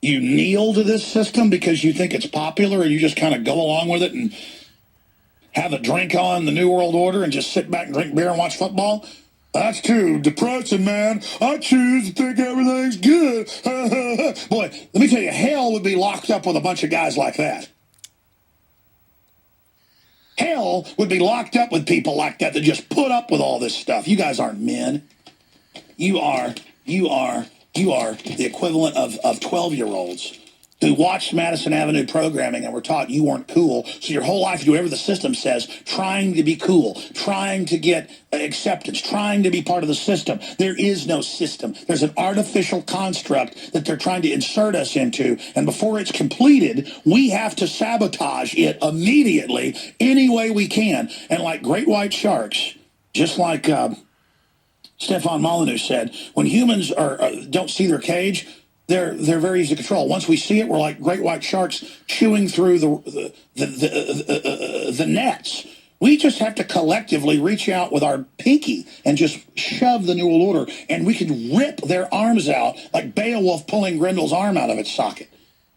You kneel to this system because you think it's popular, or you just kind of go along with it and have a drink on the New World Order and just sit back and drink beer and watch football? That's too depressing, man. I choose to think everything's good. Boy, let me tell you, hell would be locked up with a bunch of guys like that. Hell would be locked up with people like that just put up with all this stuff. You guys aren't men. You are the equivalent of 12-year-olds who watched Madison Avenue programming and were taught you weren't cool. So your whole life, you do whatever the system says, trying to be cool, trying to get acceptance, trying to be part of the system. There is no system. There's an artificial construct that they're trying to insert us into. And before it's completed, we have to sabotage it immediately any way we can. And like great white sharks, just like Stefan Molyneux said, when humans don't see their cage, they're very easy to control. Once we see it, we're like great white sharks chewing through the nets. We just have to collectively reach out with our pinky and just shove the New World Order, and we can rip their arms out like Beowulf pulling Grendel's arm out of its socket.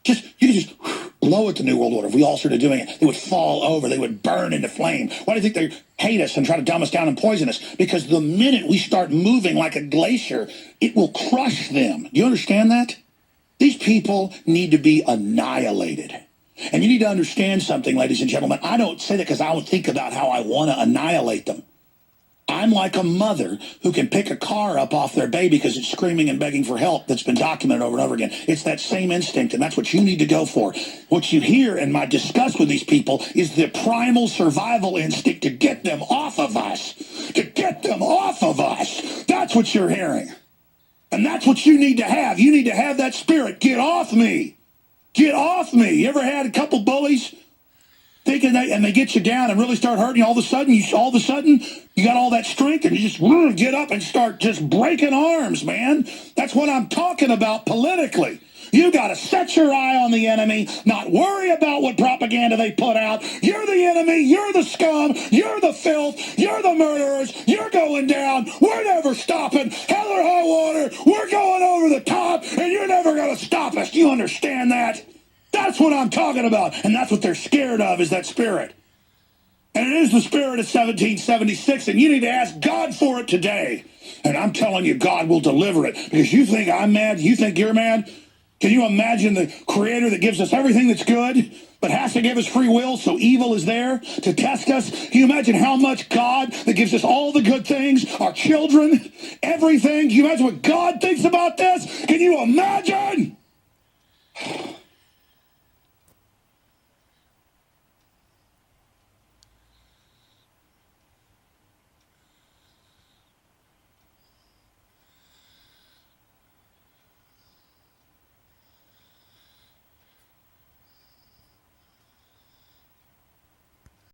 You could just blow at the New World Order. If we all started doing it, they would fall over. They would burn into flame. Why do you think they hate us and try to dumb us down and poison us? Because the minute we start moving like a glacier, it will crush them. You understand that? These people need to be annihilated. And you need to understand something, ladies and gentlemen. I don't say that because I would think about how I want to annihilate them. I'm like a mother who can pick a car up off their baby because it's screaming and begging for help. That's been documented over and over again. It's that same instinct, and that's what you need to go for. What you hear in my discuss with these people is the primal survival instinct to get them off of us. To get them off of us. That's what you're hearing. And that's what you need to have. You need to have that spirit. Get off me. Get off me. You ever had a couple bullies thinking and they get you down and really start hurting you? All of a sudden, you got all that strength and you just get up and start just breaking arms, man. That's what I'm talking about politically. You got to set your eye on the enemy, not worry about what propaganda they put out. You're the enemy. You're the scum. You're the filth. You're the murderers. You're going down. We're never stopping. Hell or high water. We're going over the top, and you're never going to stop us. You understand that? That's what I'm talking about, and that's what they're scared of, is that spirit. And it is the spirit of 1776, and you need to ask God for it today. And I'm telling you, God will deliver it, because you think I'm mad, you think you're mad. Can you imagine the Creator that gives us everything that's good, but has to give us free will, so evil is there to test us? Can you imagine how much God that gives us all the good things, our children, everything? Can you imagine what God thinks about this? Can you imagine?